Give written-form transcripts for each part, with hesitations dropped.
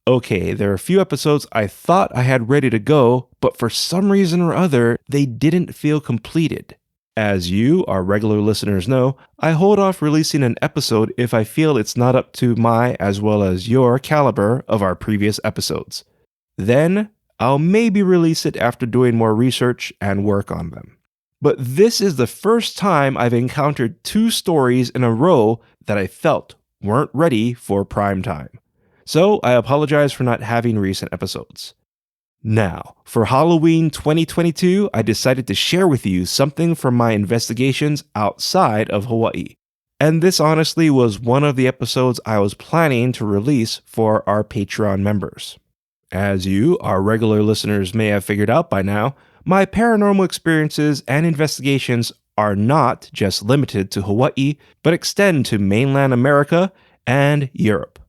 Okay, there are a few episodes I thought I had ready to go, but for some reason or other, they didn't feel completed. As you, our regular listeners, know, I hold off releasing an episode if I feel it's not up to my as well as your caliber of our previous episodes. Then, I'll maybe release it after doing more research and work on them. But this is the first time I've encountered 2 stories in a row that I felt weren't ready for prime time. So I apologize for not having recent episodes. Now, for Halloween 2022, I decided to share with you something from my investigations outside of Hawaii. And this honestly was one of the episodes I was planning to release for our Patreon members. As you, our regular listeners, may have figured out by now, my paranormal experiences and investigations are not just limited to Hawaii, but extend to mainland America and Europe.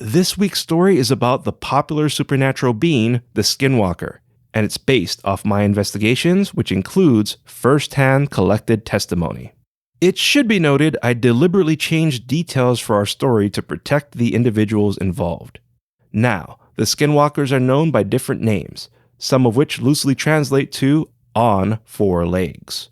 This week's story is about the popular supernatural being, the Skinwalker, and it's based off my investigations, which includes first-hand collected testimony. It should be noted I deliberately changed details for our story to protect the individuals involved. Now, the Skinwalkers are known by different names, some of which loosely translate to on 4 legs.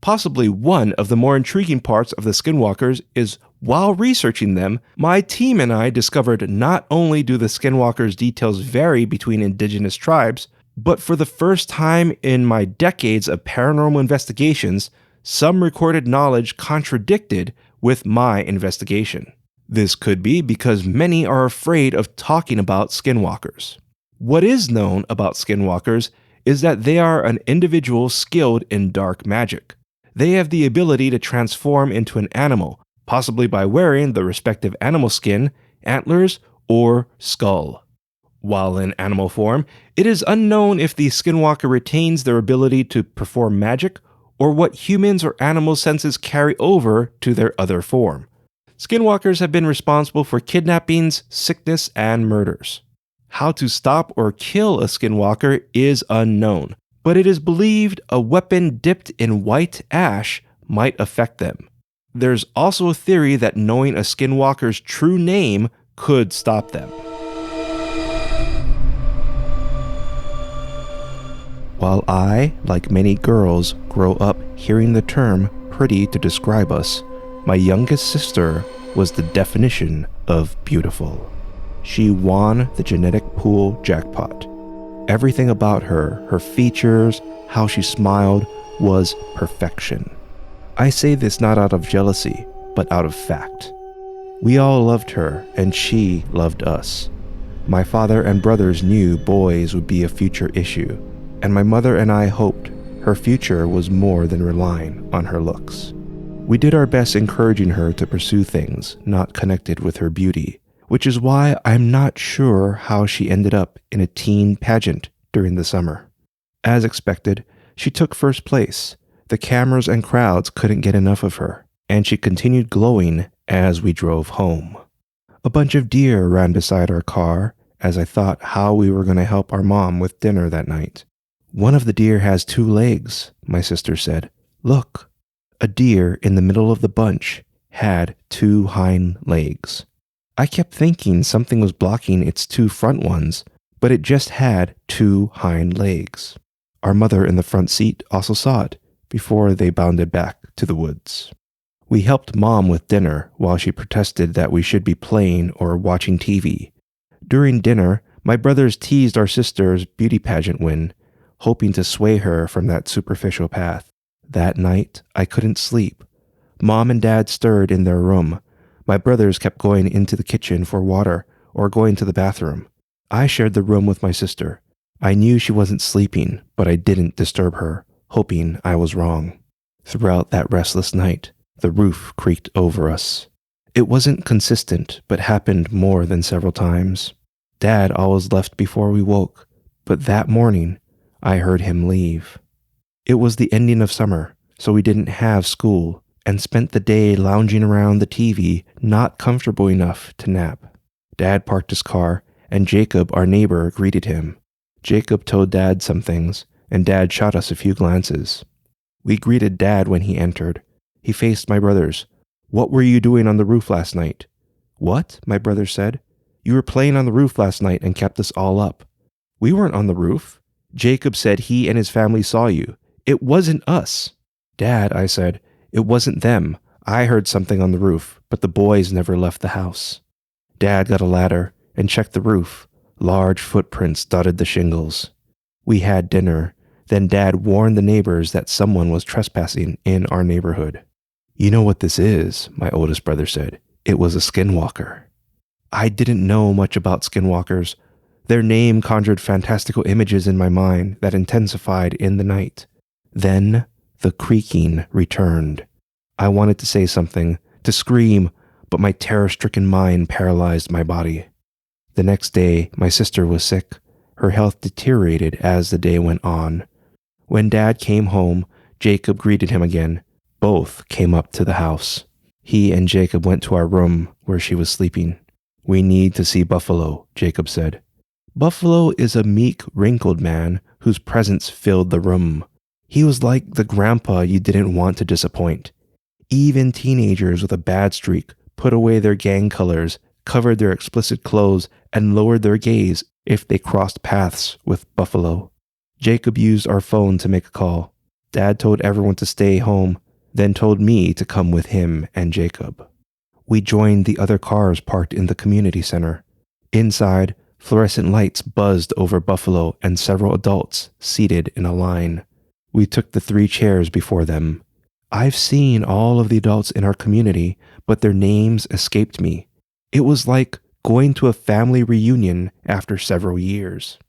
Possibly one of the more intriguing parts of the Skinwalkers is while researching them, my team and I discovered not only do the Skinwalkers' details vary between indigenous tribes, but for the first time in my decades of paranormal investigations, some recorded knowledge contradicted with my investigation. This could be because many are afraid of talking about Skinwalkers. What is known about Skinwalkers is that they are an individual skilled in dark magic. They have the ability to transform into an animal, possibly by wearing the respective animal skin, antlers, or skull. While in animal form, it is unknown if the Skinwalker retains their ability to perform magic or what humans or animal senses carry over to their other form. Skinwalkers have been responsible for kidnappings, sickness, and murders. How to stop or kill a Skinwalker is unknown, but it is believed a weapon dipped in white ash might affect them. There's also a theory that knowing a Skinwalker's true name could stop them. While I, like many girls, grow up hearing the term pretty to describe us, my youngest sister was the definition of beautiful. She won the genetic pool jackpot. Everything about her, her features, how she smiled, was perfection. I say this not out of jealousy, but out of fact. We all loved her, and she loved us. My father and brothers knew boys would be a future issue, and my mother and I hoped her future was more than relying on her looks. We did our best encouraging her to pursue things not connected with her beauty, which is why I'm not sure how she ended up in a teen pageant during the summer. As expected, she took first place. The cameras and crowds couldn't get enough of her, and she continued glowing as we drove home. A bunch of deer ran beside our car as I thought how we were going to help our mom with dinner that night. One of the deer has 2 legs, my sister said. Look, a deer in the middle of the bunch had 2 hind legs. I kept thinking something was blocking its 2 front ones, but it just had 2 hind legs. Our mother in the front seat also saw it before they bounded back to the woods. We helped Mom with dinner while she protested that we should be playing or watching TV. During dinner, my brothers teased our sister's beauty pageant win, hoping to sway her from that superficial path. That night, I couldn't sleep. Mom and Dad stirred in their room. My brothers kept going into the kitchen for water or going to the bathroom. I shared the room with my sister. I knew she wasn't sleeping, but I didn't disturb her, hoping I was wrong. Throughout that restless night, the roof creaked over us. It wasn't consistent, but happened more than several times. Dad always left before we woke, but that morning, I heard him leave. It was the ending of summer, so we didn't have school, and spent the day lounging around the TV, not comfortable enough to nap. Dad parked his car, and Jacob, our neighbor, greeted him. Jacob told Dad some things, and Dad shot us a few glances. We greeted Dad when he entered. He faced my brothers. "What were you doing on the roof last night?" "What?" my brother said. You were playing on the roof last night and kept us all up." "We weren't on the roof. Jacob said he and his family saw you. It wasn't us." "Dad," I said, "it wasn't them. I heard something on the roof, but the boys never left the house." Dad got a ladder and checked the roof. Large footprints dotted the shingles. We had dinner. Then Dad warned the neighbors that someone was trespassing in our neighborhood. "You know what this is," my oldest brother said. "It was a Skinwalker." I didn't know much about Skinwalkers. Their name conjured fantastical images in my mind that intensified in the night. Then the creaking returned. I wanted to say something, to scream, but my terror-stricken mind paralyzed my body. The next day, my sister was sick. Her health deteriorated as the day went on. When Dad came home, Jacob greeted him again. Both came up to the house. He and Jacob went to our room where she was sleeping. "We need to see Buffalo," Jacob said. Buffalo is a meek, wrinkled man whose presence filled the room. He was like the grandpa you didn't want to disappoint. Even teenagers with a bad streak put away their gang colors, covered their explicit clothes, and lowered their gaze if they crossed paths with Buffalo. Jacob used our phone to make a call. Dad told everyone to stay home, then told me to come with him and Jacob. We joined the other cars parked in the community center. Inside, fluorescent lights buzzed over Buffalo and several adults seated in a line. We took the 3 chairs before them. I've seen all of the adults in our community, but their names escaped me. It was like going to a family reunion after several years.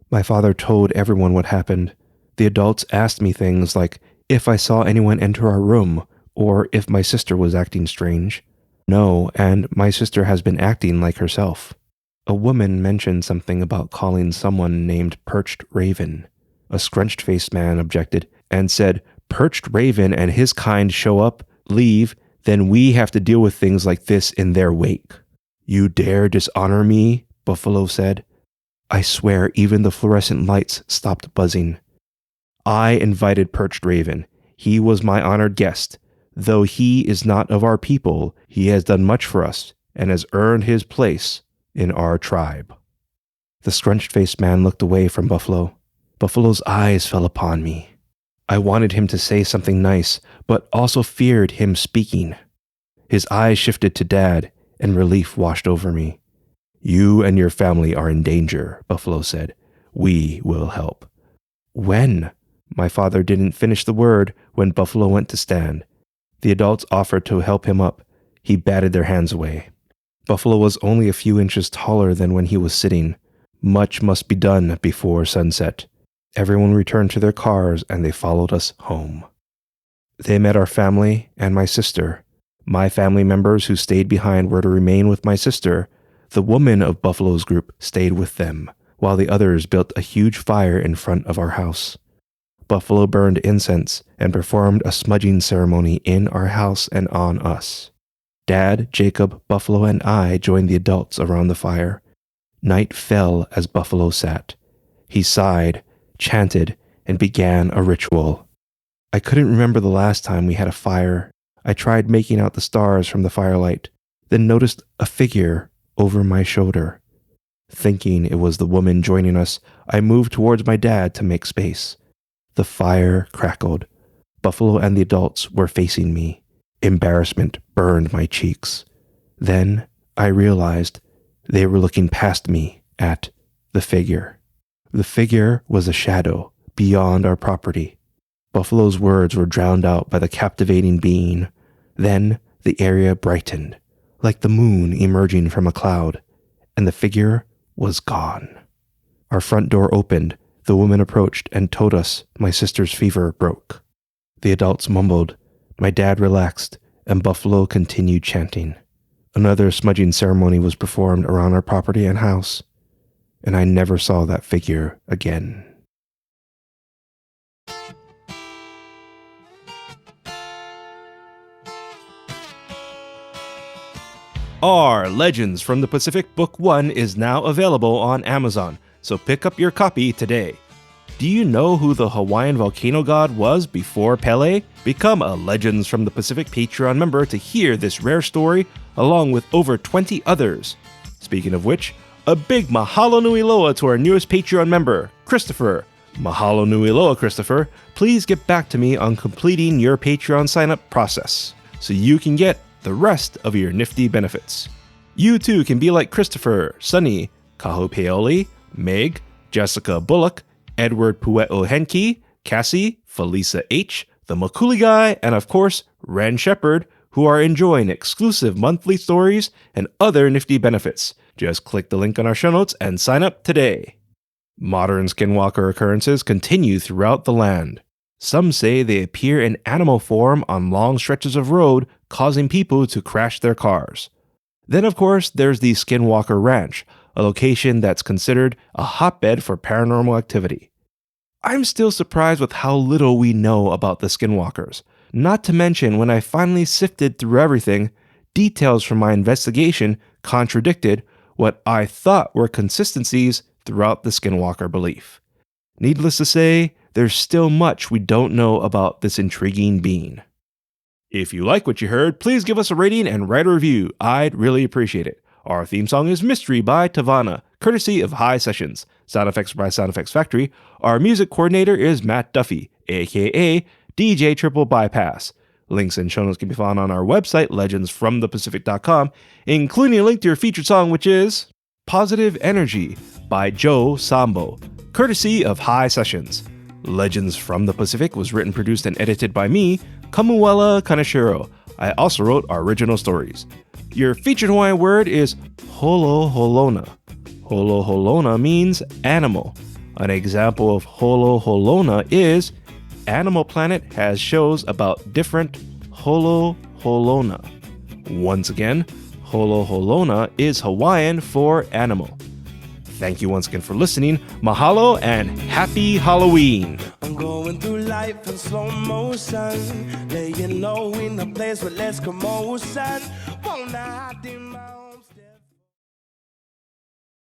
My father told everyone what happened. The adults asked me things like if I saw anyone enter our room or if my sister was acting strange. No, and my sister has been acting like herself. A woman mentioned something about calling someone named Perched Raven. A scrunched-faced man objected and said, "Perched Raven and his kind show up, leave, then we have to deal with things like this in their wake." "You dare dishonor me?" Buffalo said. I swear even the fluorescent lights stopped buzzing. "I invited Perched Raven. He was my honored guest. Though he is not of our people, he has done much for us and has earned his place in our tribe." The scrunched-faced man looked away from Buffalo. Buffalo's eyes fell upon me. I wanted him to say something nice, but also feared him speaking. His eyes shifted to Dad, and relief washed over me. "You and your family are in danger," Buffalo said. "We will help." "When?" My father didn't finish the word when Buffalo went to stand. The adults offered to help him up. He batted their hands away. Buffalo was only a few inches taller than when he was sitting. Much must be done before sunset. Everyone returned to their cars and they followed us home. They met our family and my sister. My family members who stayed behind were to remain with my sister. The woman of Buffalo's group stayed with them, while the others built a huge fire in front of our house. Buffalo burned incense and performed a smudging ceremony in our house and on us. Dad, Jacob, Buffalo, and I joined the adults around the fire. Night fell as Buffalo sat. He sighed, chanted, and began a ritual. I couldn't remember the last time we had a fire. I tried making out the stars from the firelight, then noticed a figure over my shoulder. Thinking it was the woman joining us, I moved towards my dad to make space. The fire crackled. Buffalo and the adults were facing me. Embarrassment burned my cheeks. Then I realized they were looking past me at the figure. The figure was a shadow beyond our property. Buffalo's words were drowned out by the captivating being. Then the area brightened, like the moon emerging from a cloud, and the figure was gone. Our front door opened. The woman approached and told us my sister's fever broke. The adults mumbled. My dad relaxed, and Buffalo continued chanting. Another smudging ceremony was performed around our property and house, and I never saw that figure again. Our Legends from the Pacific Book 1 is now available on Amazon, so pick up your copy today. Do you know who the Hawaiian volcano god was before Pele? Become a Legends from the Pacific Patreon member to hear this rare story, along with over 20 others. Speaking of which, a big mahalo nui loa to our newest Patreon member, Christopher. Mahalo nui loa, Christopher. Please get back to me on completing your Patreon sign-up process so you can get the rest of your nifty benefits. You too can be like Christopher, Sunny, Kaho Paoli, Meg, Jessica Bullock, Edward Pue'o Henke, Cassie, Felisa H., the Makuli Guy, and of course, Ren Shepherd, who are enjoying exclusive monthly stories and other nifty benefits. Just click the link on our show notes and sign up today. Modern Skinwalker occurrences continue throughout the land. Some say they appear in animal form on long stretches of road, causing people to crash their cars. Then, of course, there's the Skinwalker Ranch, a location that's considered a hotbed for paranormal activity. I'm still surprised with how little we know about the Skinwalkers. Not to mention, when I finally sifted through everything, details from my investigation contradicted what I thought were consistencies throughout the Skinwalker belief. Needless to say, there's still much we don't know about this intriguing being. If you like what you heard, please give us a rating and write a review. I'd really appreciate it. Our theme song is Mystery by Tavana, courtesy of High Sessions. Sound effects by Sound Effects Factory. Our music coordinator is Matt Duffy, aka DJ TripleBypass. Links and show notes can be found on our website, legendsfromthepacific.com, including a link to your featured song, which is Positive Energy by Joe Sambo, courtesy of High Sessions. Legends from the Pacific was written, produced, and edited by me, Kamuela Kaneshiro. I also wrote our original stories. Your featured Hawaiian word is holo holona. Holo holona means animal. An example of holo holona is Animal Planet has shows about different holo holona. Once again, holo holona is Hawaiian for animal. Thank you once again for listening. Mahalo and happy Halloween. I'm going through life in slow motion, laying low in a place with less commotion. Won't I